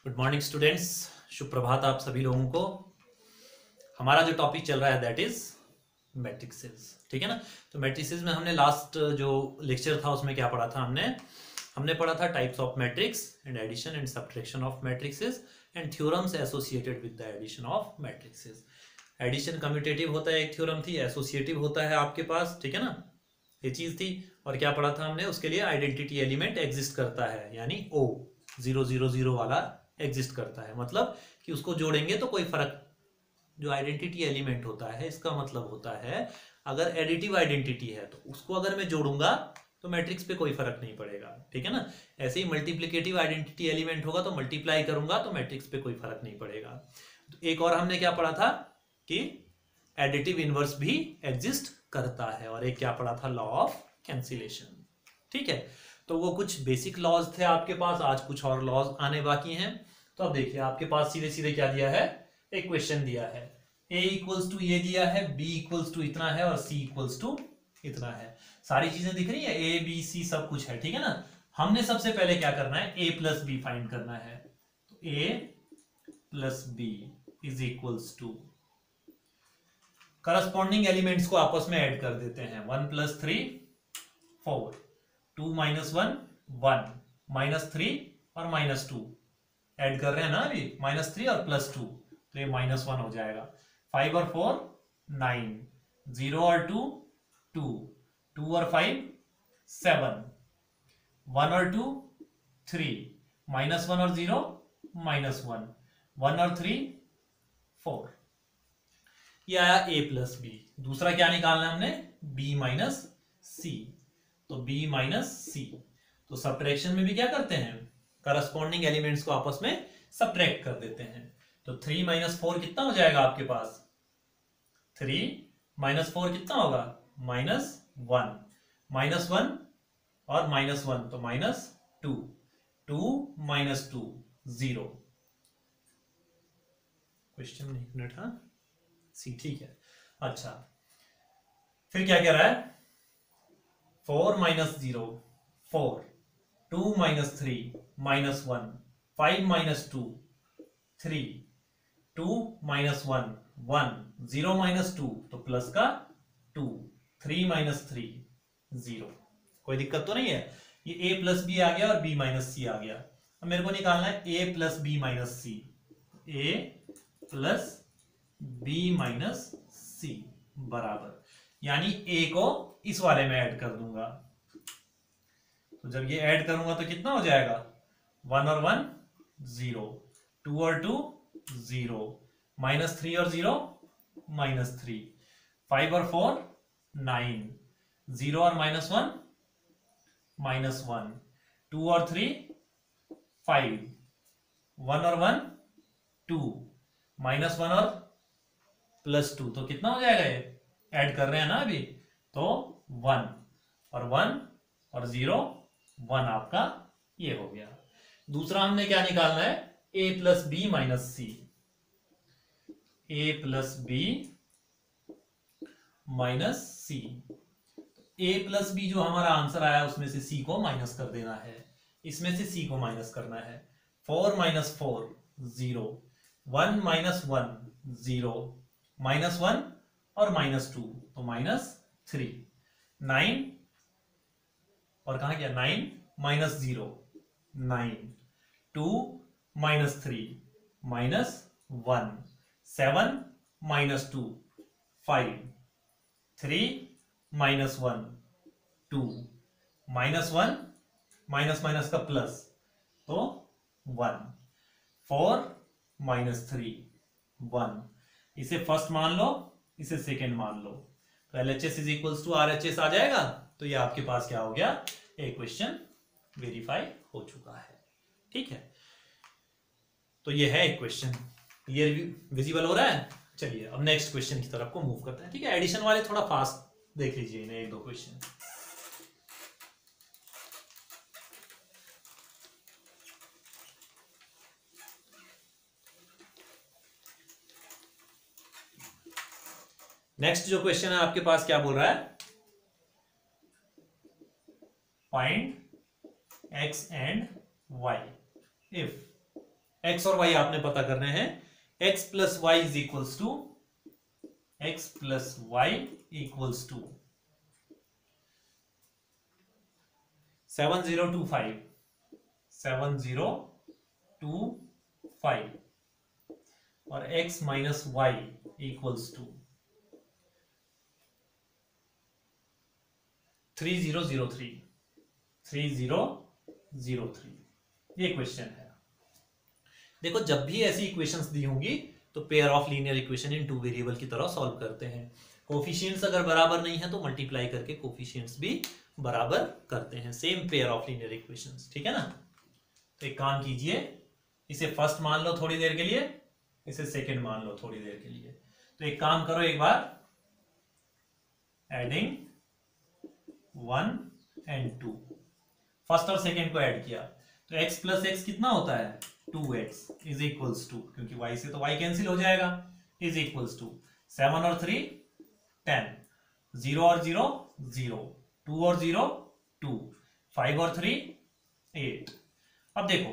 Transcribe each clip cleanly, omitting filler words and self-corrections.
Good morning students, शुभ प्रभात आप सभी लोगों को। हमारा जो टॉपिक चल रहा है दैट इज मैट्रिक्सेस, ठीक है ना। तो मैट्रिक्सेस में हमने लास्ट जो लेक्चर था उसमें क्या पढ़ा था, हमने पढ़ा था types of matrix and addition and subtraction of matrices and theorems associated with the addition of matrices. Addition commutative होता है, एक थ्योरम थी, एसोसिएटिव होता है आपके पास, ठीक है ना, ये चीज थी। और क्या पढ़ा था हमने, उसके लिए आइडेंटिटी एलिमेंट एग्जिस्ट करता है, यानी ओ 000 वाला एग्जिस्ट करता है, मतलब कि उसको जोड़ेंगे तो कोई फर्क, जो आइडेंटिटी एलिमेंट होता है इसका मतलब होता है अगर एडिटिव आइडेंटिटी है तो उसको अगर मैं जोड़ूंगा तो मैट्रिक्स पे कोई फर्क नहीं पड़ेगा, ठीक है ना। ऐसे ही मल्टीप्लिकेटिव आइडेंटिटी एलिमेंट होगा तो मल्टीप्लाई करूंगा तो मैट्रिक्स पे कोई फर्क नहीं पड़ेगा। तो एक और हमने क्या पढ़ा था कि एडिटिव इनवर्स भी एग्जिस्ट करता है, और एक क्या पढ़ा था, लॉ ऑफ कैंसिलेशन, ठीक है। तो वो कुछ बेसिक लॉज थे आपके पास, आज कुछ और लॉज आने बाकी हैं। तो अब देखिए आपके पास सीधे सीधे क्या दिया है, एक क्वेश्चन दिया है, a इक्वल्स टू ये दिया है, b इक्वल्स टू इतना है और c इक्वल्स टू इतना है। सारी चीजें दिख रही है, a b c सब कुछ है, ठीक है ना। हमने सबसे पहले क्या करना है, a प्लस बी फाइंड करना है। तो a plus B is equals to, corresponding elements को आपस में ऐड कर देते हैं, 1 प्लस 3 4, 2 माइनस 1 1, माइनस 3 और माइनस 2 ऐड कर रहे हैं ना अभी, माइनस 3 और प्लस 2, तो ये माइनस 1 हो जाएगा। 5 और 4 9, 0 और 2 2, 2 और 5 7, 1 और 2 3, माइनस 1 और 0 माइनस 1, 1 और 3 4। ये आया a प्लस बी। दूसरा क्या निकालना है हमने, b माइनस सी। तो b माइनस सी, तो सब्ट्रैक्शन में भी क्या करते हैं, करस्पॉन्डिंग एलिमेंट्स को आपस में सब्ट्रैक्ट कर देते हैं। तो 3 माइनस 4 कितना हो जाएगा आपके पास, 3 माइनस 4 कितना होगा, माइनस 1, माइनस 1 और माइनस 1 तो माइनस 2, 2 माइनस 2 0। क्वेश्चन एक मिनट, हाँ सी, ठीक है। अच्छा, फिर क्या कह रहा है, 4 minus 0 4, 2 minus 3 minus 1, 5 minus 2 3, 2 minus 1 1, 0 minus 2 तो प्लस का 2, 3 माइनस 3 0। कोई दिक्कत तो नहीं है, ये a प्लस बी आ गया और b माइनस सी आ गया। अब मेरे को निकालना है a plus B minus C, a plus B minus C बराबर, यानी a को इस वाले में ऐड कर दूंगा। तो जब ये ऐड करूंगा तो कितना हो जाएगा, 1 और 1 0, 2 और 2 0, माइनस 3 और 0 माइनस 3, 5 और 4 9, 0 और माइनस 1 माइनस 1, 2 और 3 5, 1 और 1 2, माइनस 1 और प्लस 2 तो कितना हो जाएगा, ये ऐड कर रहे हैं ना अभी, तो 1 और 1 और 0 1 आपका ये हो गया। दूसरा हमने क्या निकालना है, a plus B minus C, a plus B minus C. a plus B जो हमारा आंसर आया उसमें से c को माइनस कर देना है, इसमें से c को माइनस करना है। 4 माइनस 4 0, 1 माइनस 1 0, माइनस 1 और माइनस 2 तो माइनस 3, 9 और कहा गया 9 minus 0 9, 2 minus 3 minus 1, 7 minus 2 5, 3 minus 1 2, minus 1 minus minus का प्लस तो 1, 4 माइनस 3 1। इसे फर्स्ट मान लो, इसे सेकेंड मान लो, तो LHS is equals to RHS आ जाएगा। तो ये आपके पास क्या हो गया, एक क्वेश्चन वेरीफाई हो चुका है, ठीक है। तो ये है एक क्वेश्चन, क्लियर विजिबल हो रहा है। चलिए अब नेक्स्ट क्वेश्चन की तरफ को मूव करते हैं, ठीक है। एडिशन वाले थोड़ा फास्ट देख लीजिए इन्हें, एक दो क्वेश्चन। नेक्स्ट जो क्वेश्चन है आपके पास क्या बोल रहा है, find x and y if X और वाई आपने पता करने हैं। X plus Y is equals to 7025 और x minus Y equals to 3003 ये क्वेश्चन है। देखो जब भी ऐसी इक्वेशंस दी होंगी तो pair of linear equation in two variable की तरह सॉल्व करते हैं। कोफिशिएंट्स अगर बराबर नहीं है तो मल्टीप्लाई करके कोफिशिएंट्स भी बराबर करते हैं, same pair of linear equations, ठीक है ना। तो एक काम कीजिए, इसे फर्स्ट मान लो थोड़ी देर के लिए, इसे सेकंड मान लो थोड़ी देर के लिए। तो एक काम करो, एक बार एडिंग 1 and 2, फर्स्ट और सेकंड को ऐड किया तो x प्लस एक्स कितना होता है 2x इज इक्वल्स टू, क्योंकि y से तो y कैंसिल हो जाएगा, इज इक्वल्स टू 7 और 3 10, 0 और 0 0, 2 और 0 2, 5 और 3 8। अब देखो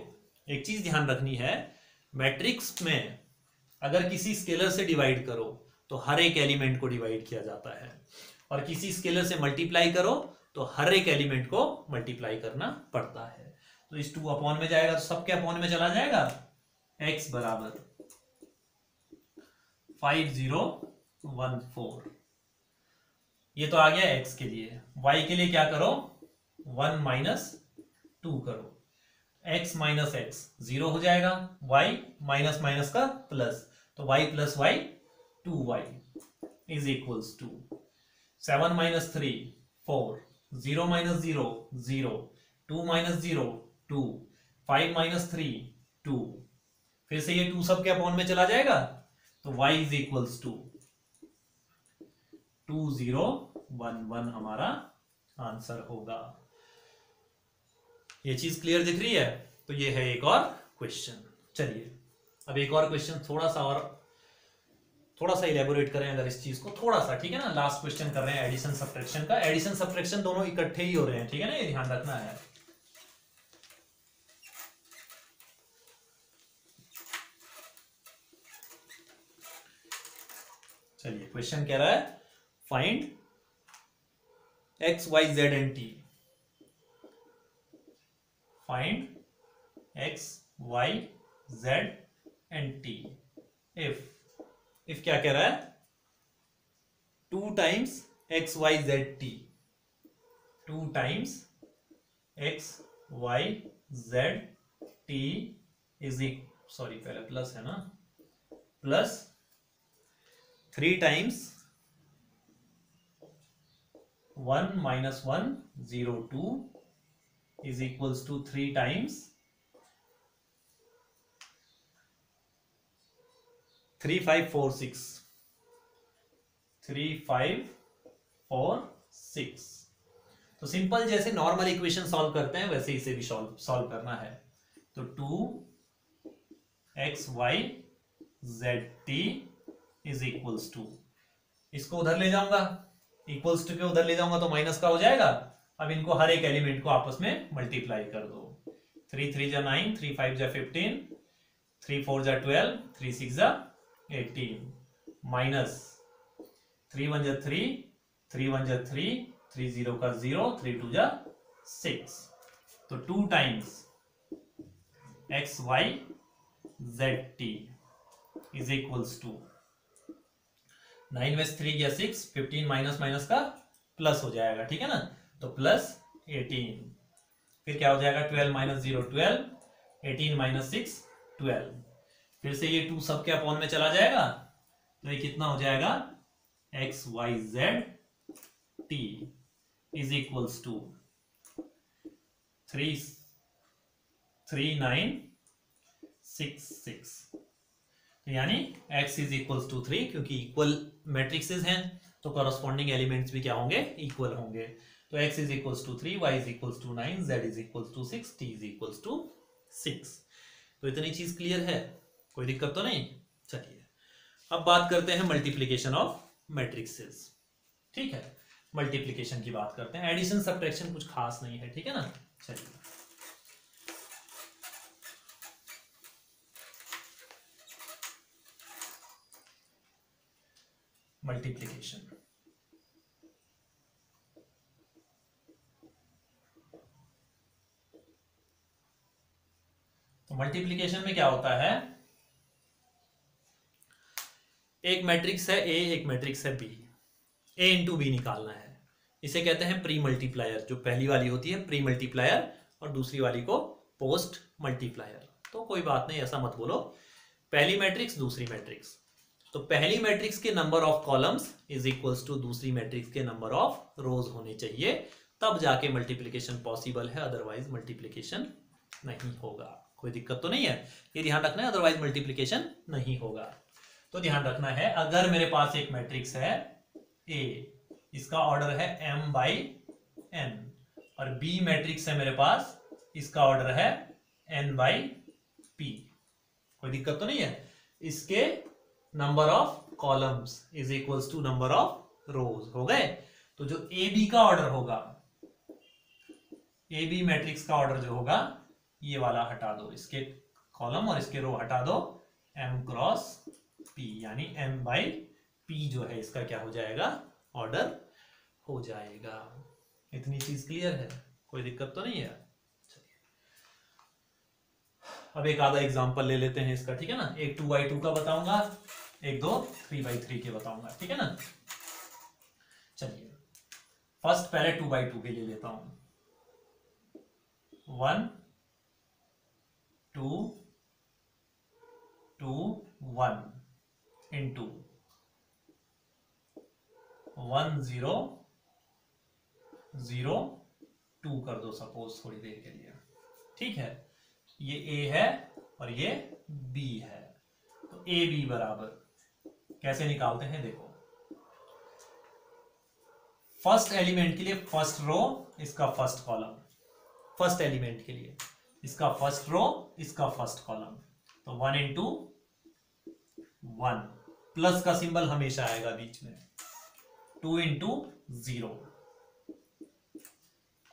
एक चीज ध्यान रखनी है, मैट्रिक्स में अगर किसी स्केलर से डिवाइड करो तो हर एक एलिमेंट को डिवाइड किया जाता है, और किसी स्केलर से मल्टीप्लाई करो तो हर एक एलिमेंट को मल्टीप्लाई करना पड़ता है। तो इस 2 अपॉन में जाएगा तो सबके अपॉन में चला जाएगा, x बराबर 5014, ये तो आ गया x के लिए। y के लिए क्या करो, 1 माइनस 2 करो, x माइनस एक्स 0 हो जाएगा, y माइनस माइनस का प्लस, तो y plus y 2y is equals to 7 minus 3 4, 0 minus 0 0, 2 minus 0 2, 5 minus 3 2, फिर से ये 2 सबके अपॉन में चला जाएगा तो y इज इक्वल्स टू 2011 हमारा आंसर होगा। ये चीज क्लियर दिख रही है। तो ये है एक और क्वेश्चन। चलिए अब एक और क्वेश्चन थोड़ा सा इलेबोरेट करें अगर इस चीज को थोड़ा सा, ठीक है ना। लास्ट क्वेश्चन कर रहे हैं एडिशन सब्ट्रैक्शन का। एडिशन सब्ट्रैक्शन दोनों इकट्ठे ही हो रहे हैं, ठीक है ना, ये ध्यान रखना है। चलिए क्वेश्चन कह रहा है find x y z and t, find x y z and t if क्या कह रहा है 2 times x y z t, 2 times x y z t is sorry पहले प्लस है ना, plus 3 times 1 minus 1 0 2 is equals to 3 times 3 5 4 6, 3 5 4 6। तो simple जैसे normal equation solve करते हैं वैसे इसे भी सॉल्व करना है। तो 2xy zt is equals to, इसको उधर ले जाऊंगा, इक्वल्स टू के उधर ले जाऊंगा तो माइनस का हो जाएगा। अब इनको हर एक एलिमेंट को आपस में मल्टीप्लाई कर दो, 3 3 जा 9, 3 5 जा 15, 3 4 जा 12, 3 6 जा 18, माइनस 3 1 जा 3, 3 1 जा 3, 3 0 का 0, 3 2 जा 6। तो 2 times X Y Z T is equals to 9 में 3 गया 6, 15 माइनस माइनस का प्लस हो जाएगा, ठीक है ना। तो प्लस 18, फिर क्या हो जाएगा 12 माइनस 0 12, 18 माइनस 6 12, फिर से ये 2 सबके अपॉन में चला जाएगा तो ये कितना हो जाएगा X Y Z T is equals to 3 3 9 6 6। यानी x इज इक्वल्स टू 3, क्योंकि इक्वल मैट्रिक्सेस हैं तो कॉरस्पॉन्डिंग एलिमेंट्स भी क्या होंगे, इक्वल होंगे। तो x is equals to 3, y is equals to 9, z is equals to 6, t is equals to 6। तो इतनी चीज क्लियर है, कोई दिक्कत तो नहीं। चलिए अब बात करते हैं मल्टीप्लीकेशन ऑफ मैट्रिक्सेस, ठीक है। मल्टीप्लीकेशन की बात करते हैं, एडिशन सब्ट्रैक्शन कुछ खास नहीं है, ठीक है ना। चलिए मल्टीप्लीकेशन। तो मल्टीप्लीकेशन में क्या होता है, एक मैट्रिक्स है ए, एक मैट्रिक्स है बी, ए इंटू बी निकालना है। इसे कहते हैं प्री मल्टीप्लायर। जो पहली वाली होती है प्री मल्टीप्लायर और दूसरी वाली को पोस्ट मल्टीप्लायर। तो कोई बात नहीं, ऐसा मत बोलो, पहली मैट्रिक्स दूसरी मैट्रिक्स। तो पहली मैट्रिक्स के number of columns is equals to दूसरी मैट्रिक्स के नंबर ऑफ रोज होने चाहिए, तब जाके मल्टीप्लिकेशन पॉसिबल है, अदरवाइज मल्टीप्लिकेशन नहीं होगा। कोई दिक्कत तो नहीं है, ये ध्यान रखना है, अदरवाइज मल्टीप्लिकेशन नहीं होगा। तो ध्यान रखना है, अगर मेरे पास एक मैट्रिक्स है ए, इसका ऑर्डर है m बाई n, और बी मैट्रिक्स है मेरे पास, इसका ऑर्डर है n बाई p, कोई दिक्कत तो नहीं है। इसके number of columns is equals to number of rows हो गए। तो जो ए बी का ऑर्डर होगा, ए बी मैट्रिक्स का ऑर्डर जो होगा, ये वाला हटा दो, इसके कॉलम और इसके रो हटा दो, m क्रॉस p, यानी m बाई p जो है इसका क्या हो जाएगा, ऑर्डर हो जाएगा। इतनी चीज क्लियर है, कोई दिक्कत तो नहीं है। चलिए अब एक आधा एग्जांपल ले लेते हैं इसका, ठीक है ना। एक 2x2 का बताऊंगा, एक दो 3x3 के बताऊंगा, ठीक है ना। चलिए फर्स्ट पहले 2x2 के ले लेता हूं। 1 2 2 1 इंटू 1 0 0 2 कर दो सपोज थोड़ी देर के लिए, ठीक है। ये a है और ये b है, तो ए बी बराबर कैसे निकालते हैं, देखो फर्स्ट एलिमेंट के लिए फर्स्ट रो, इसका फर्स्ट कॉलम, फर्स्ट एलिमेंट के लिए इसका फर्स्ट रो, इसका फर्स्ट कॉलम, तो 1 इंटू 1, प्लस का सिंबल हमेशा आएगा बीच में, 2 इंटू 0,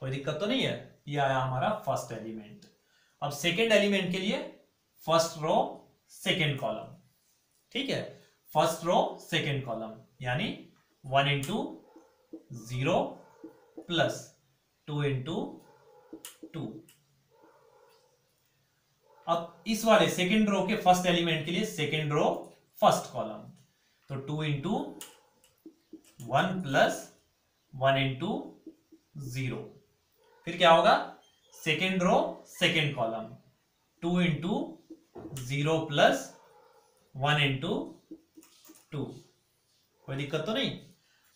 कोई दिक्कत तो नहीं है। ये आया हमारा फर्स्ट एलिमेंट। अब सेकेंड एलिमेंट के लिए फर्स्ट रो सेकेंड कॉलम, ठीक है, फर्स्ट रो सेकेंड कॉलम, यानी 1 इंटू 0 प्लस 2 इंटू 2। अब इस वाले सेकेंड रो के फर्स्ट एलिमेंट के लिए सेकेंड रो फर्स्ट कॉलम, तो 2 इंटू 1 प्लस 1 इंटू 0, फिर क्या होगा, second row second column, 2 into 0 plus 1 into 2, कोई दिक्कत तो नहीं।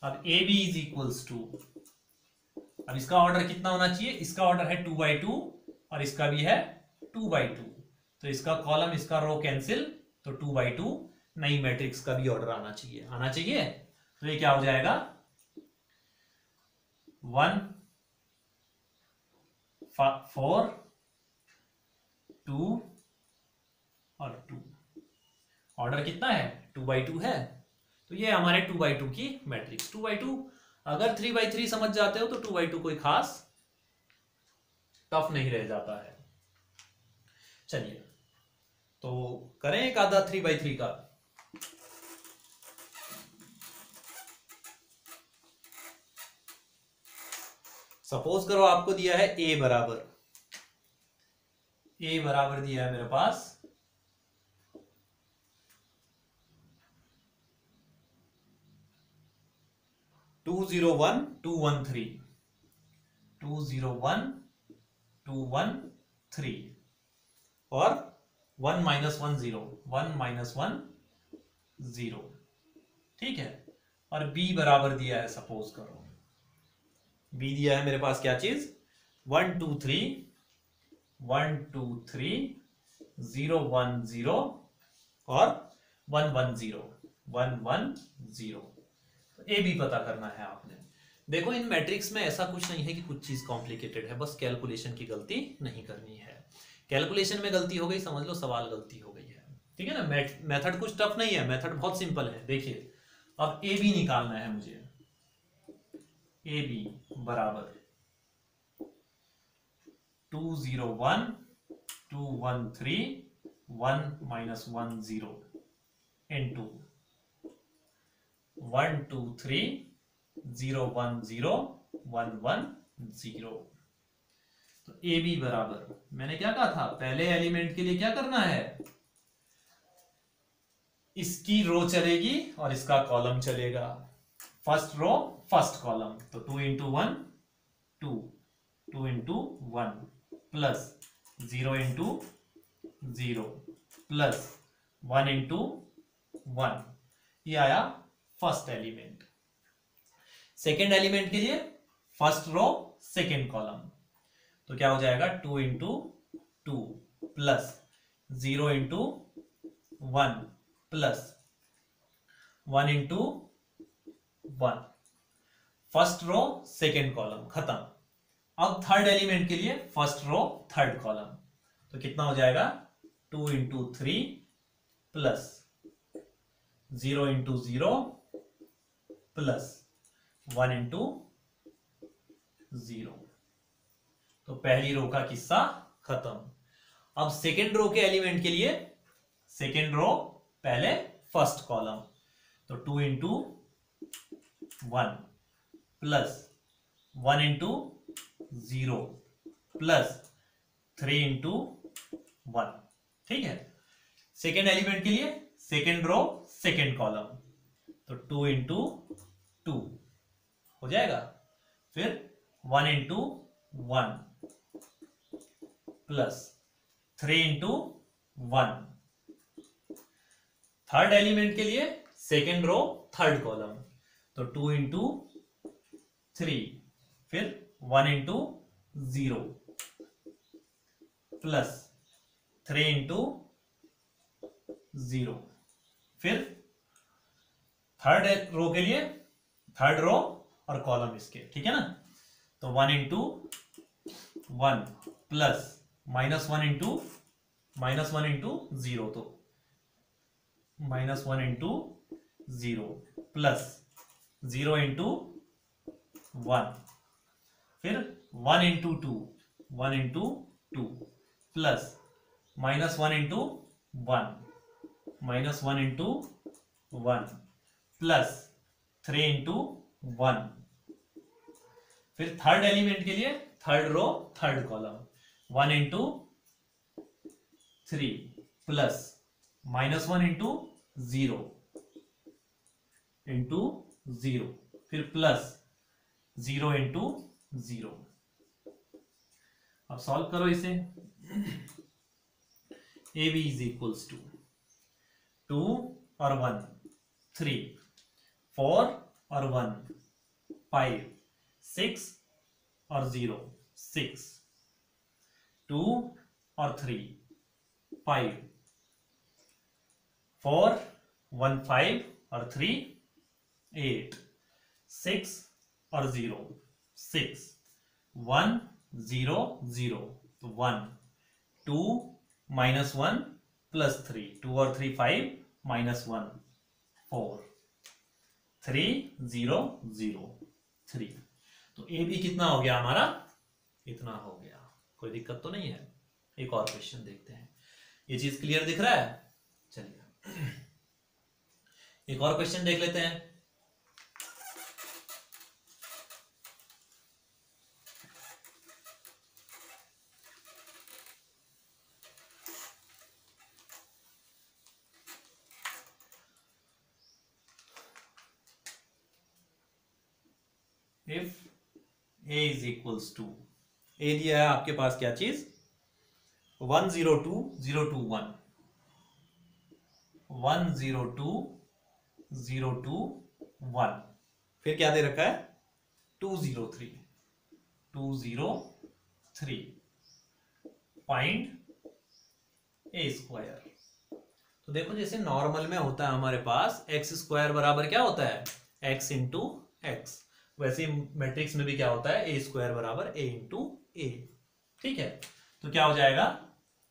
अब A B is equals to, अब इसका ऑर्डर कितना होना चाहिए, इसका ऑर्डर है 2x2 और इसका भी है 2x2, तो इसका कॉलम इसका रो कैंसिल, तो 2x2, नई मैट्रिक्स का भी ऑर्डर आना चाहिए, आना चाहिए। तो ये क्या हो जाएगा, 1 4 2 और 2, ऑर्डर कितना है, 2x2 है, तो ये हमारे 2x2 की मैट्रिक्स। 2x2 अगर 3x3 समझ जाते हो तो 2x2 कोई खास टफ नहीं रह जाता है। चलिए तो करें एक आधा 3x3 का। सपोज करो आपको दिया है a बराबर दिया है मेरे पास 201 213 201 213 और 1 -1 0 1 -1 0, ठीक है। और b बराबर दिया है, सपोज करो b दिया है मेरे पास क्या चीज, 1 2 3 1 2 3 0 1 0 और 1 1 0 1 1 0। ए बी पता करना है आपने। देखो इन मैट्रिक्स में ऐसा कुछ नहीं है कि कुछ चीज कॉम्प्लिकेटेड है, बस कैलकुलेशन की गलती नहीं करनी है। कैलकुलेशन में गलती हो गई, समझ लो सवाल गलती हो गई है, ठीक है ना। मेथड कुछ टफ नहीं है, मेथड बहुत सिंपल है। देखिए अब ए बी निकालना है मुझे, ए बी बराबर 201 213 1 -1 0 इंटू 1 2 3 0 1 0 1 1 0। तो ए बी बराबर, मैंने क्या कहा था, पहले एलिमेंट के लिए क्या करना है, इसकी रो चलेगी और इसका कॉलम चलेगा, फर्स्ट रो फर्स्ट कॉलम। तो 2 into 1 2, 2 into 1 plus 0 into 0 plus 1 into 1, ये आया फर्स्ट एलिमेंट। सेकेंड एलिमेंट के लिए फर्स्ट रो सेकेंड कॉलम, तो क्या हो जाएगा 2 into 2 plus 0 into 1 plus 1 into 1, first row second column खत्म। अब थर्ड एलिमेंट के लिए फर्स्ट रो थर्ड कॉलम, तो कितना हो जाएगा 2 into 3 plus 0 into 0 plus 1 into 0। तो पहली रो का किस्सा खत्म। अब सेकेंड रो के एलिमेंट के लिए सेकेंड रो पहले फर्स्ट कॉलम, तो 2 into 1 plus 1 into 0 plus 3 into 1। ठीक है, सेकेंड एलिमेंट के लिए सेकेंड रो सेकेंड कॉलम, तो 2 इंटू 2 हो जाएगा, फिर 1 into 1 plus 3 into 1। Third element के लिए सेकेंड रो थर्ड कॉलम, तो 2 इंटू 3 फिर 1 इंटू 0 प्लस 3 इंटू 0। फिर थर्ड रो के लिए थर्ड रो और कॉलम इसके, ठीक है ना, तो 1 इंटू 1 प्लस -1 इंटू -1 इंटू 0, तो -1 इंटू 0 प्लस 0 इंटू 1, फिर 1 into 2 1 into 2 plus -1 into 1 -1 into 1 plus 3 into 1। फिर थर्ड एलिमेंट के लिए third row third column, 1 into 3 plus -1 into 0 into 0, फिर प्लस 0 इंटू 0। अब सॉल्व करो इसे। A B is equals to 2 और 1 3, 4 और 1 5, 6 और 0 6, 2 और 3 5, 4 1 5 और 3 8, 6 और 0 6, 1 0 0, तो 1 2 -1 प्लस 3, 2 और 3 5 -1 4 3 0 0 3। तो ए बी कितना हो गया हमारा, इतना हो गया, कोई दिक्कत तो नहीं है। एक और क्वेश्चन देखते हैं, ये चीज क्लियर दिख रहा है, चलिए एक और क्वेश्चन देख लेते हैं। If a is equals to, A दिया है आपके पास क्या चीज, 1 0 2 0 2 1, 1 0 2 0 2 1, फिर क्या दे रखा है 2 0 3 2 0 3, फाइंड ए स्क्वायर। तो देखो जैसे नॉर्मल में होता है हमारे पास एक्स स्क्वायर बराबर क्या होता है, एक्स इंटू एक्स, वैसे मैट्रिक्स में भी क्या होता है, ए स्क्वायर बराबर ए इंटू ए। ठीक है, तो क्या हो जाएगा,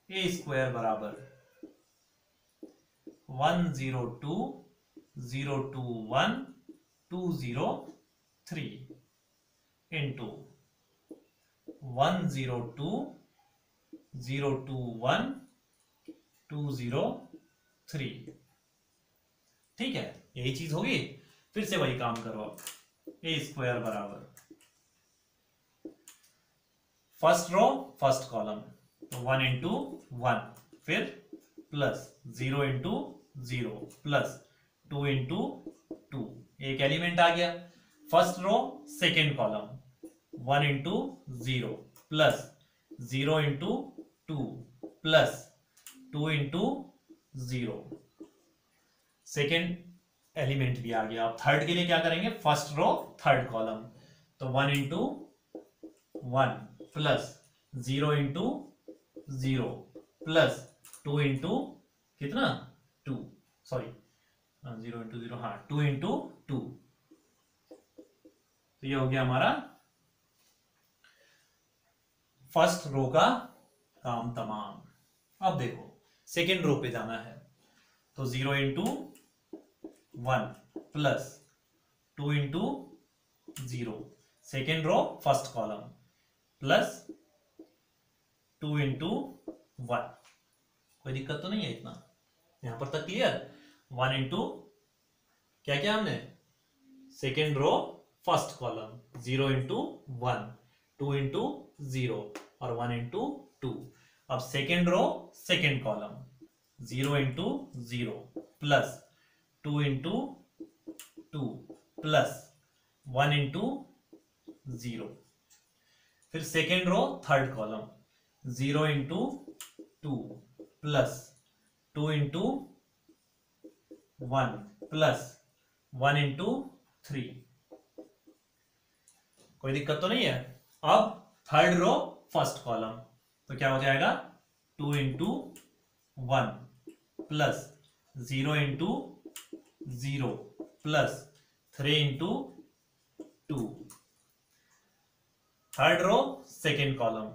ए स्क्वायर बराबर 1 0 2 0 2 1 2 0 3 इंटू 1 0 2 0 2 1 2 0 3। ठीक है, यही चीज होगी। फिर से वही काम करो आप, ए स्क्वायर बराबर फर्स्ट रो फर्स्ट कॉलम, तो 1 इंटू 1, फिर प्लस 0 इंटू 0 प्लस 2 इंटू 2, एक एलिमेंट आ गया। First row second column 1 into 0 plus 0 into 2 plus 2 into 0, second element भी आ गया। अब थर्ड के लिए क्या करेंगे, फर्स्ट रो थर्ड कॉलम, तो 1 into 1 plus 0 into 0 plus 2 into कितना 2, सॉरी 0 इंटू 0, हाँ 2 इंटू 2, तो ये हो गया हमारा फर्स्ट रो का काम तमाम। अब देखो सेकेंड रो पे जाना है, तो 0 into 1 plus 2 into 0, second row first column plus 2 into 1, कोई दिक्कत तो नहीं है इतना, यहां पर तक क्लियर। 1 इंटू क्या क्या हमने, second row first column, 0 into 1, 2 into 0 और 1 इंटू 2। अब second row second column, 0 into 0 plus 2 into 2 plus 1 into 0, फिर second row third column, 0 into 2 plus 2 into 1 plus 1 into 3, कोई दिक्कत तो नहीं है। अब थर्ड रो फर्स्ट कॉलम, तो क्या हो जाएगा 2 into 1 plus 0 into 0 plus 3 into 2, third row second column,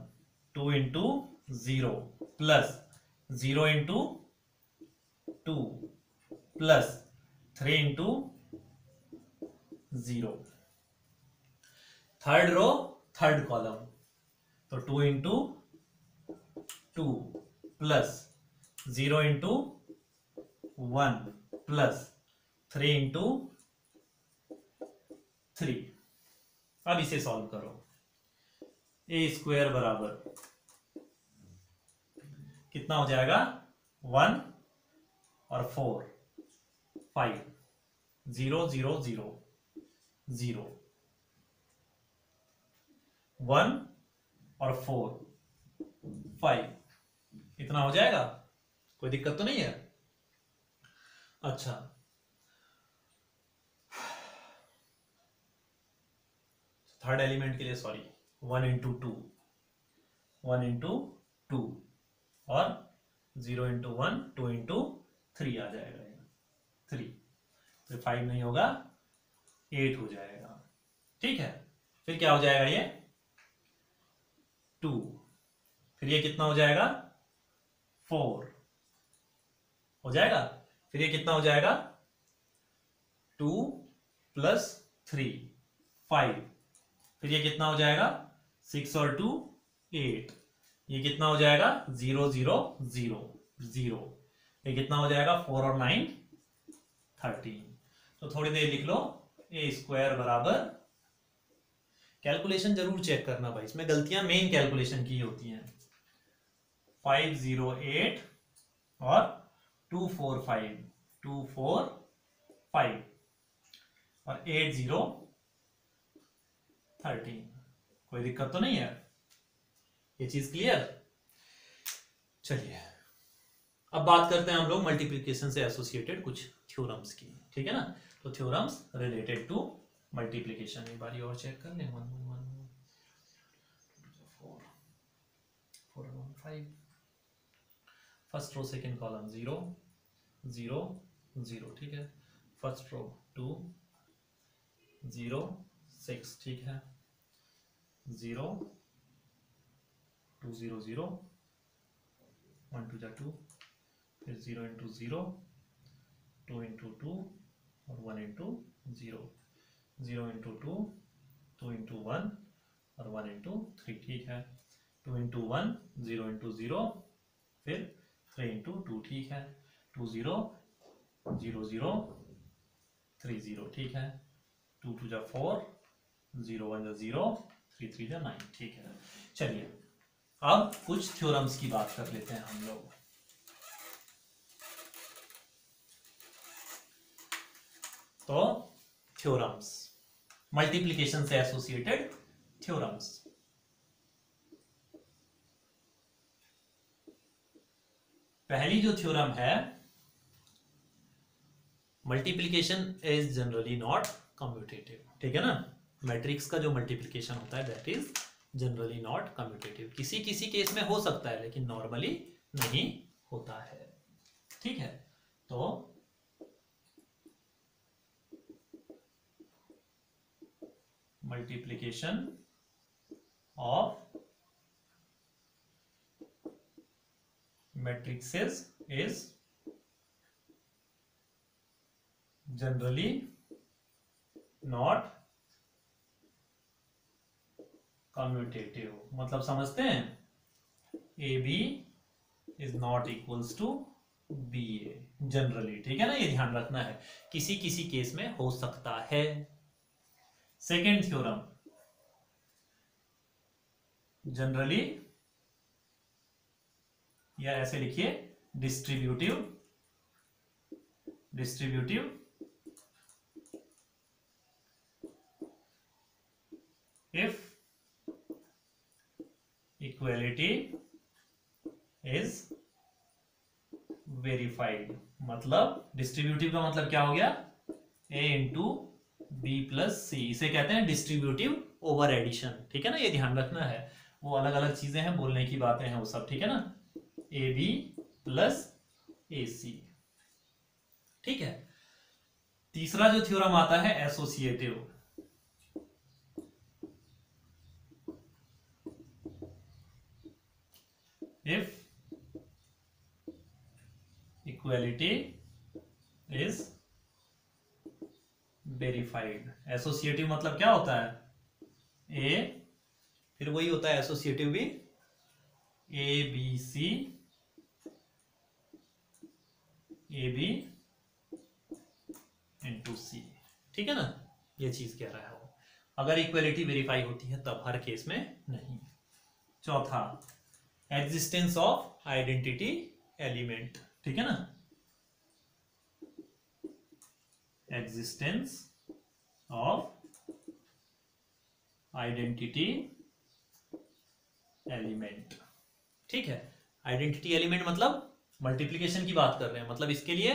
2 into 0 plus 0 into 2 plus 3 into 0, third row third column, तो 2 into 2 plus 0 into 1 plus 3 into 3। अब इसे सॉल्व करो, ए स्क्वायर बराबर कितना हो जाएगा 1 और 4 5 0 0 0 0, 1 और 4 5, इतना हो जाएगा, कोई दिक्कत तो नहीं है। अच्छा थर्ड एलिमेंट के लिए सॉरी 1 इंटू 2, 1 इंटू 2 और 0 इंटू 1 2 इंटू 3 आ जाएगा, 3, तो 5 नहीं होगा 8 हो जाएगा, ठीक है। फिर क्या हो जाएगा ये 2, फिर ये कितना हो जाएगा 4 हो जाएगा, फिर ये कितना हो जाएगा 2 प्लस 3 5, फिर ये कितना हो जाएगा 6 और 2 8, ये कितना हो जाएगा 0 0 0 0, ये कितना हो जाएगा 4 और 9 13। तो थोड़ी देर लिख लो, ए स्क्वायर बराबर, कैलकुलेशन जरूर चेक करना भाई, इसमें गलतियां मेन कैलकुलेशन की होती हैं, 508 और 245 245 और 8013, कोई दिक्कत तो नहीं है, ये चीज क्लियर। चलिए अब बात करते हैं हम लोग मल्टीप्लिकेशन से एसोसिएटेड कुछ थ्योरम्स की, ठीक है ना। तो थ्योरम्स रिलेटेड टू मल्टीप्लिकेशन, एक बार और चेक कर लें, 1 1 1 4 4 1 5, फर्स्ट रो सेकेंड कॉलम 0 0 0, ठीक है। फर्स्ट रो 2 0 6, ठीक है, 0 2 0 0 1 2 2, फिर 0 इंटू 0 2 इंटू 2 और 1 इंटू 0, 0 इंटू 2 2 इंटू 1 और 1 इंटू 3, ठीक है। 2 इंटू 1 0 इंटू 0 फिर 3 इंटू 2, ठीक है। 2 0 0 0 3 0, ठीक है। 2 2 जा 4, 0 1 जा 0, 3 3 जा 9, ठीक है। चलिए अब कुछ थ्योरम्स की बात कर लेते हैं हम लोग। तो थ्योरम्स, मल्टीप्लिकेशन से एसोसिएटेड थ्योरम्स। पहली जो थ्योरम है, multiplication is generally not commutative, ठीक है ना। मैट्रिक्स का जो मल्टीप्लिकेशन होता है that is generally not commutative. किसी किसी केस में हो सकता है लेकिन नॉर्मली नहीं होता है, ठीक है। तो multiplication of matrices is generally not commutative। मतलब समझते हैं, AB is not equals to BA generally, ठीक है ना। ये ध्यान रखना है, किसी किसी केस में हो सकता है। सेकेंड थ्योरम, जनरली, या ऐसे लिखिए distributive if equality is verified. मतलब डिस्ट्रीब्यूटिव का मतलब क्या हो गया, A इंटू बी प्लस सी। इसे कहते हैं डिस्ट्रीब्यूटिव ओवर एडिशन, ठीक है ना। ये ध्यान रखना है, वो अलग अलग चीजें हैं, बोलने की बातें हैं वो सब, ठीक है ना। ए बी प्लस ए सी, ठीक है। तीसरा जो थ्योरम आता है associative. If equality is verified. Associative मतलब क्या होता है, ए, फिर वही होता है एसोसिएटिव भी, A B C, A B into C, ठीक है ना। ये चीज कह रहा है वो, अगर इक्वालिटी वेरीफाई होती है तब, हर केस में नहीं। चौथा, एग्जिस्टेंस ऑफ आइडेंटिटी एलिमेंट, ठीक है ना। एग्जिस्टेंस ऑफ आइडेंटिटी एलिमेंट, ठीक है। आइडेंटिटी एलिमेंट मतलब मल्टीप्लिकेशन की बात कर रहे हैं, मतलब इसके लिए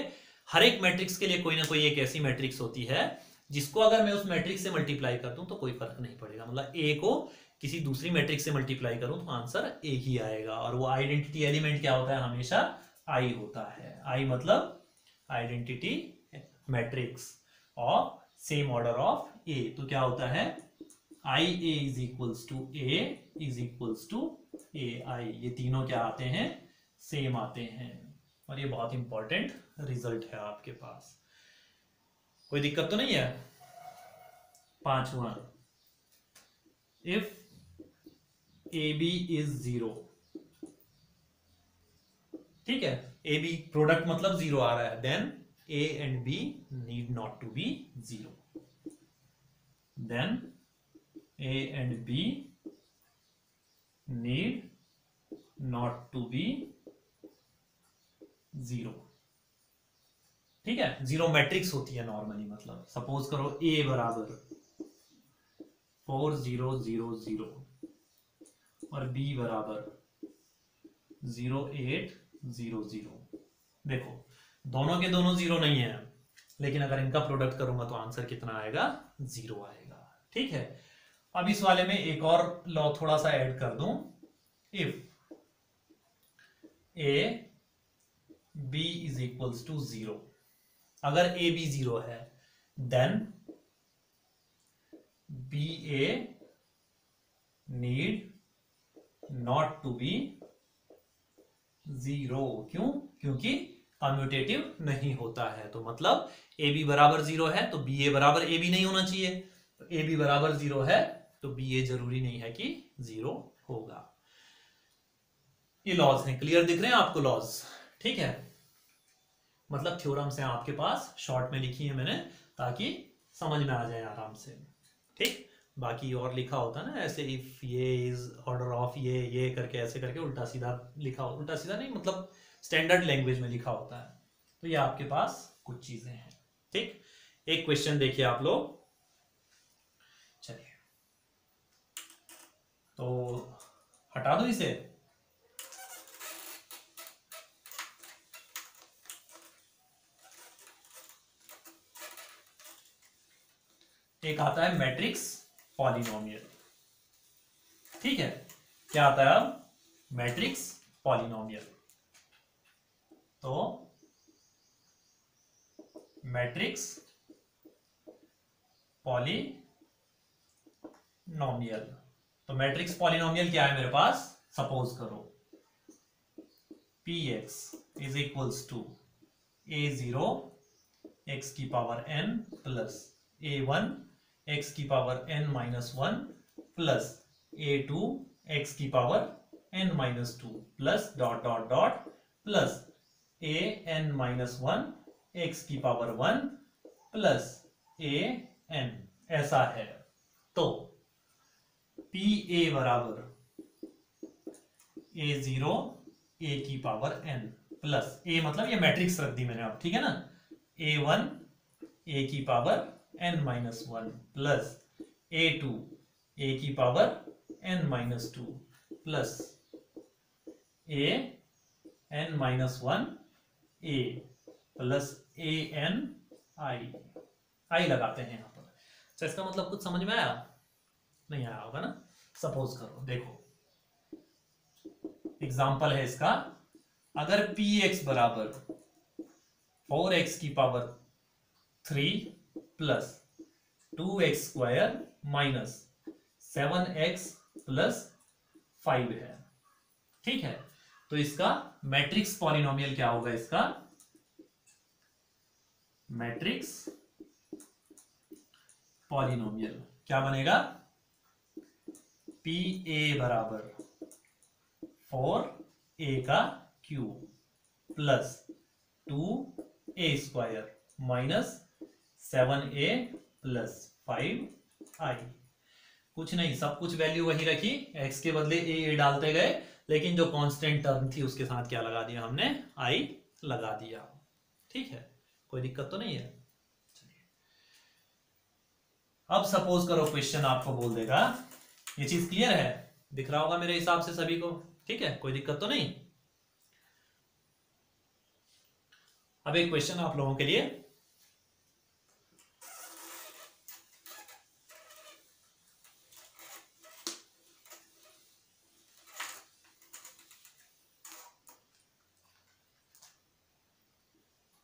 हर एक मैट्रिक्स के लिए कोई ना कोई एक ऐसी मैट्रिक्स होती है जिसको अगर मैं उस मैट्रिक्स से मल्टीप्लाई कर दूं तो कोई फर्क नहीं पड़ेगा। मतलब ए को किसी दूसरी मैट्रिक्स से मल्टीप्लाई करूं तो आंसर ए ही आएगा। और वो आइडेंटिटी एलिमेंट क्या होता है, हमेशा आई होता है। आई मतलब identity matrix of same order of A. तो क्या होता है, I A is equals to A is equals to A I. ये तीनों क्या आते हैं, सेम आते हैं। और ये बहुत इंपॉर्टेंट रिजल्ट है आपके पास, कोई दिक्कत तो नहीं है। पांचवा, इफ ए बी इज 0, ठीक है। ए बी प्रोडक्ट मतलब 0 आ रहा है, then A and B need not to be 0। Then A and B need not to be 0, ठीक है। 0 मैट्रिक्स होती है नॉर्मली, मतलब सपोज करो A बराबर 4 0 0 0 और B बराबर 0 8 0 0। देखो दोनों के दोनों 0 नहीं है, लेकिन अगर इनका प्रोडक्ट करूंगा तो आंसर कितना आएगा, 0 आएगा, ठीक है। अब इस वाले में एक और लॉ थोड़ा सा ऐड कर दूं, if A B is equals to 0, अगर ए बी 0 है then B A need not to be 0। क्यों, क्योंकि कम्यूटेटिव नहीं होता है। तो मतलब ए बी बराबर 0 है तो बी ए बराबर ए बी नहीं होना चाहिए। तो ए बी बराबर 0 है तो बी ए जरूरी नहीं है कि 0 होगा। ये लॉज हैं, क्लियर दिख रहे हैं आपको लॉज, ठीक है। मतलब थ्योरम्स हैं आपके पास, शॉर्ट में लिखी है मैंने, ताकि समझ में आ जाए आराम से। ठीक, बाकी और लिखा होता है ना ऐसे, इफ ये इज ऑर्डर ऑफ ये करके ऐसे करके उल्टा सीधा लिखा हो, उल्टा सीधा नहीं मतलब स्टैंडर्ड लैंग्वेज में लिखा होता है। तो ये आपके पास कुछ चीजें हैं। ठीक, एक क्वेश्चन देखिए आप लोग। चलिए तो हटा दो इसे। एक आता है मैट्रिक्स पॉलिनोमियल। ठीक है, क्या आता है अब? Matrix polynomial. तो मैट्रिक्स पॉलिनोमियल, तो मैट्रिक्स पॉलिनोमियल क्या है मेरे पास? सपोज करो px is equals to a0 x की power n plus a1 x की power n minus 1 plus a2 x की power n minus 2 plus dot dot dot plus a n minus 1 x की power 1 plus a n, ऐसा है। तो pa बराबर a0 a की power n plus a मतलब ये मैट्रिक्स रख दी मैंने अब, ठीक है ना, a1 a की power n minus 1 plus a2 a की power n minus 2 plus a n minus 1 a plus a n i लगाते हैं यहां पर। तो इसका मतलब कुछ समझ में आया? नहीं आया होगा ना। सपोज करो, देखो एग्जाम्पल है इसका, अगर px बराबर 4x की power 3 plus 2x square minus 7x plus 5 है। ठीक है, तो इसका मैट्रिक्स पॉलिनोमियल क्या होगा? इसका मैट्रिक्स पॉलिनोमियल क्या बनेगा? pa बराबर 4a का cube plus 2a square minus 7a plus 5i। कुछ नहीं, सब कुछ वैल्यू वही रखी, x के बदले a डालते गए, लेकिन जो कांस्टेंट टर्म थी उसके साथ क्या लगा दिया हमने? i लगा दिया। ठीक है, कोई दिक्कत तो नहीं है। अब सपोज करो क्वेश्चन आपको बोल देगा, ये चीज क्लियर है, दिख रहा होगा मेरे हिसाब से सभी को? ठीक है, कोई दिक्कत तो नहीं। अब एक क्वेश्चन आप लोगों के लिए,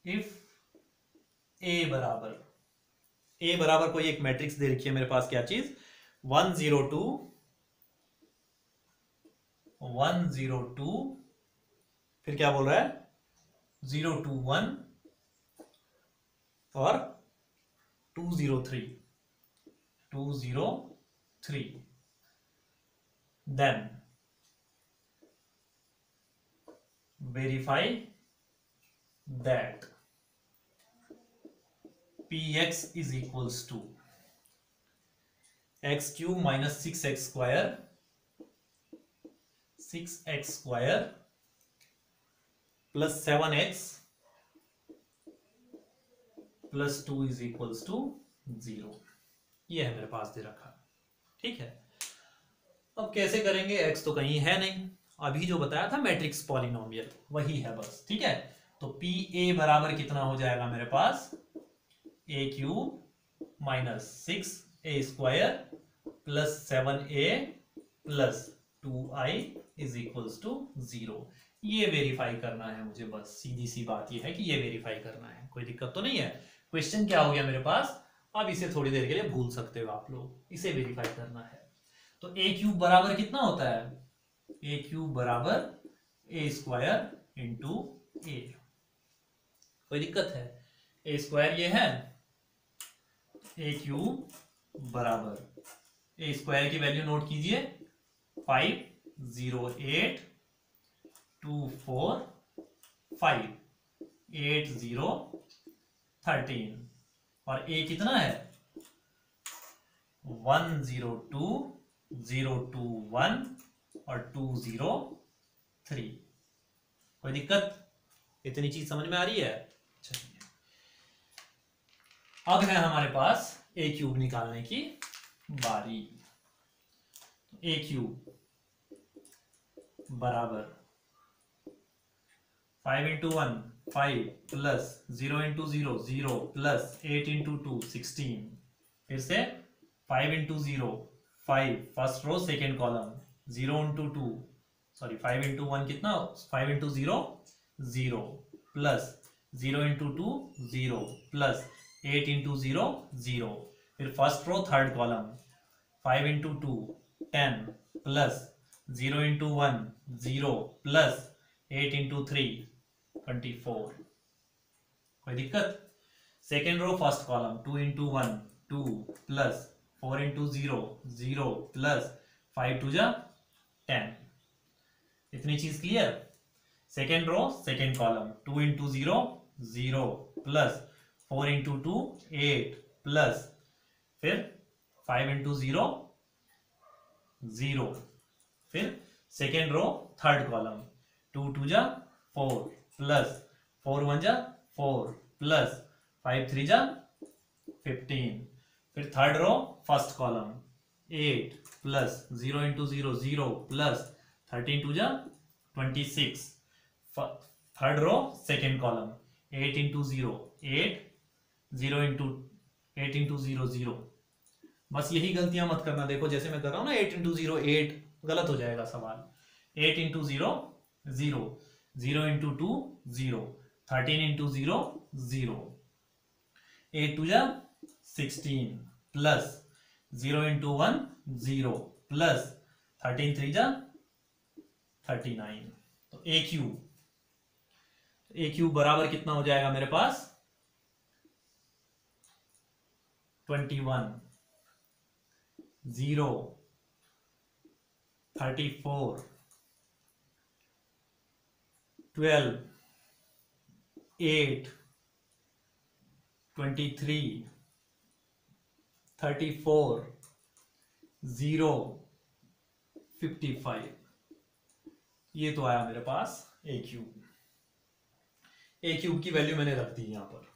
इफ a बराबर कोई एक मैट्रिक्स दे रखी है मेरे पास, क्या चीज? 102 102, फिर क्या बोल रहा है? 021 और 203 then verify that px is equals to x cube minus 6x square plus 7x plus 2 is equals to 0। ये है मेरे पास दे रखा। ठीक है, अब कैसे करेंगे? x तो कहीं है नहीं, अभी जो बताया था मैट्रिक्स पॉलिनोमियल वही है बस। ठीक है, तो pa बराबर कितना हो जाएगा मेरे पास? a cube minus 6a square plus 7a plus 2i is equals to 0। ये वेरीफाई करना है मुझे, बस सीधी सी बात ये है कि ये वेरीफाई करना है। कोई दिक्कत तो नहीं है। क्वेश्चन क्या हो गया मेरे पास? अब इसे थोड़ी देर के लिए भूल सकते हो आप लोग, इसे वेरीफाई करना है। तो a क्यूब बराबर कितना होता है? a क्यूब बराबर a स्क्वायर इंटू a। कोई दिक्कत है? a स्क्वायर ये है, a क्यूब बराबर a स्क्वायर की वैल्यू नोट कीजिए, 5082458 013 और ए कितना है 102 021 और 203। कोई दिक्कत? इतनी चीज समझ में आ रही है? चलिए अब है हमारे पास ए क्यूब निकालने की बारी। ए क्यूब बराबर 5 into 1 5 plus 0 into 0 0 plus 8 into 2 16। फिर से 5 into 0 5 first row second column 0 into 2 sorry 5 into 1 कितना 5 into 0 0 plus 0 into 2 0 plus 8 into 0 0। फिर first row third column 5 into 2 10 plus 0 into 1 0 plus 8 into 3 24। कोई दिक्कत? Second row first column 2 into 1 2 plus 4 into 0 0 plus 5 टू जा 10। इतनी चीज clear? Second row second column 2 into 0 0 plus 4 into 2 8 plus फिर 5 into 0 0। फिर second row third column 2 टू जा 4 प्लस 4 1 जा 4 प्लस 5 3 जा 15। फिर third row first column 8 plus 0 into 0 0 plus 13 टू जा 26। Third row second column 8 into 0 8 0 into 8 into 0 0। बस यही गलतियां मत करना। देखो जैसे मैं कर रहा हूं ना 8 इंटू 0 8 गलत हो जाएगा सवाल। 8 इंटू 0 0 0 इंटू 2 0 13 इंटू 0 0 8 टू जा 16 प्लस 0 इंटू 1 0 प्लस 13 3 जा 39। तो ए क्यूब बराबर कितना हो जाएगा मेरे पास 21 0 34 12 8 23 34 0 55। ये तो आया मेरे पास ए क्यूब। ए क्यूब की वैल्यू मैंने रख दी यहां पर।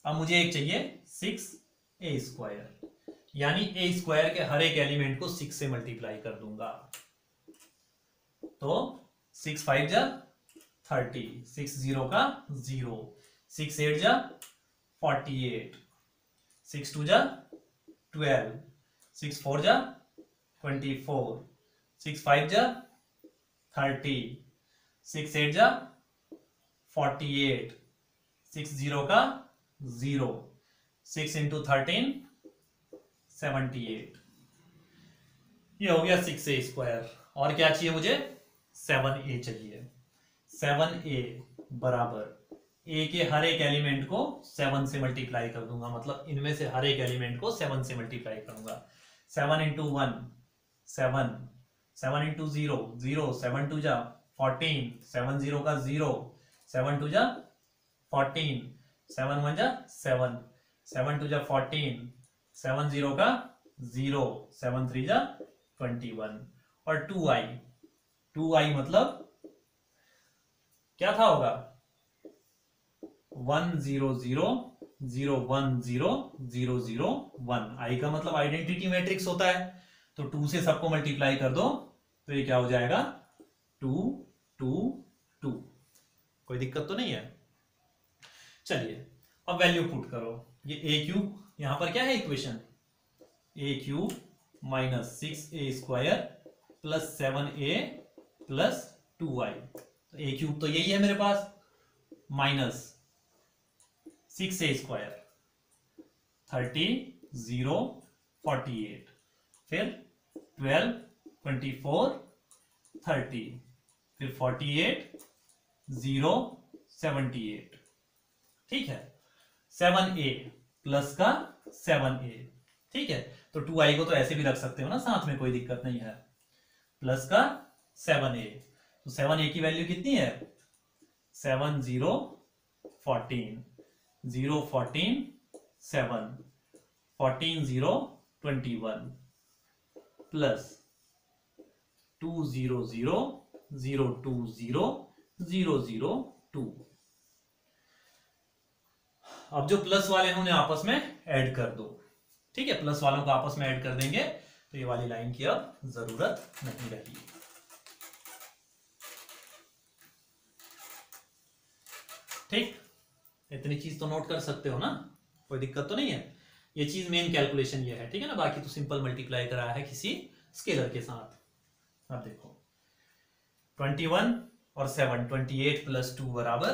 अब मुझे एक चाहिए 6a स्क्वायर, यानी ए स्क्वायर के हर एक एलिमेंट को 6 से मल्टीप्लाई कर दूंगा। तो 6 5 जा 30 6 0 का 0 6 8 जा 48 6 2 जा 12 6 4 जा 24 6 5 जा 30 6 8 जा 48 6 0 का 0 6 इंटू 13 78। ये हो गया 6a स्क्वायर। और क्या चाहिए मुझे 7a चाहिए। 7a बराबर a के हर एक एलिमेंट को 7 से मल्टीप्लाई कर दूंगा, मतलब इनमें से हर एक एलिमेंट को 7 से मल्टीप्लाई करूंगा। 7 इंटू 1 7 7 इंटू 0 0 7 टू जा 14 7 0 का 0 7 टू जा 14 7 1 जा 7 7 टू जा 14 7 0 का 0 7 3 जा 21 और 2i मतलब क्या था होगा 1 0 0 0 1 0 0 0 1। i का मतलब आइडेंटिटी मैट्रिक्स होता है, तो 2 से सबको मल्टीप्लाई कर दो तो ये क्या हो जाएगा 2 2 2। कोई दिक्कत तो नहीं है? चलिए अब वैल्यू पुट करो। ये ए क्यूब यहां पर क्या है equation A cube minus 6a square plus 7a plus 2i। तो ए क्यूब तो यही है मेरे पास माइनस 6a स्क्वायर 30 0 48 फिर 12 24 30 फिर 48 0 78। ठीक है 7a प्लस का 7a। ठीक है तो 2i को तो ऐसे भी रख सकते हो ना साथ में, कोई दिक्कत नहीं है। प्लस का 7a, तो 7a की वैल्यू कितनी है 7 0 14 0 14 7 14 0 21 प्लस 2 0 0 0 2 0 0 0 2। अब जो प्लस वाले हैं उन्हें आपस में ऐड कर दो। ठीक है, प्लस वालों को आपस में ऐड कर देंगे तो ये वाली लाइन की अब जरूरत नहीं रही। ठीक, इतनी चीज तो नोट कर सकते हो ना, कोई दिक्कत तो नहीं है। ये चीज मेन कैलकुलेशन ये है, ठीक है ना, बाकी तो सिंपल मल्टीप्लाई करा है किसी स्केलर के साथ। अब देखो 21 और 7 28 प्लस 2 बराबर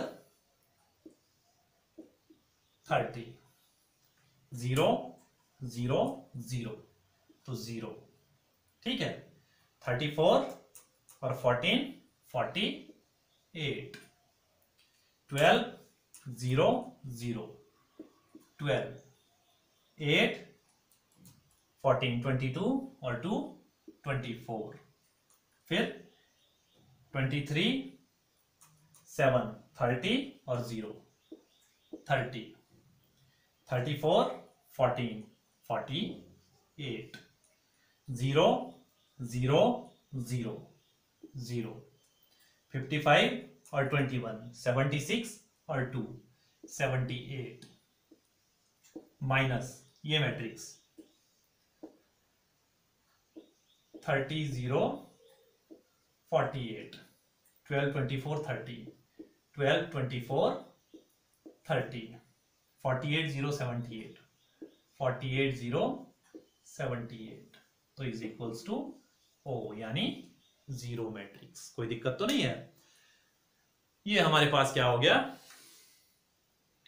30 0 0 0 तो 0। ठीक है, 34 और 14 48 12 0 0 12 8 14 22 और 2 24 फिर 23 7 30 और 0 30 34 14 48 0 0 0 0 55 और 21 76 और 2 78 माइनस ये मैट्रिक्स 30 0 48 12 24 30 12 24 30 48 0 78 48 0 78 तो इज इक्वल्स टू ओ, यानी 0 मैट्रिक्स। कोई दिक्कत तो नहीं है। ये हमारे पास क्या हो गया,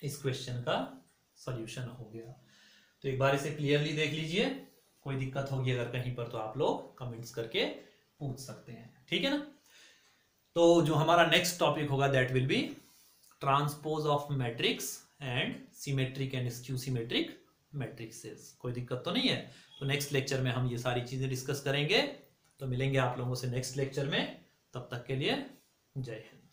इस क्वेश्चन का सॉल्यूशन हो गया। तो एक बार इसे क्लियरली देख लीजिए, कोई दिक्कत होगी अगर कहीं पर तो आप लोग कमेंट्स करके पूछ सकते हैं। ठीक है ना। तो जो हमारा नेक्स्ट टॉपिक होगा that will be transpose of matrix and symmetric and skew symmetric matrixes. कोई दिक्कत तो नहीं है। तो नेक्स्ट लेक्चर में हम ये सारी चीजें डिस्कस करेंगे। तो मिलेंगे आप लोगों से नेक्स्ट लेक्चर में, तब तक के लिए जय हिंद।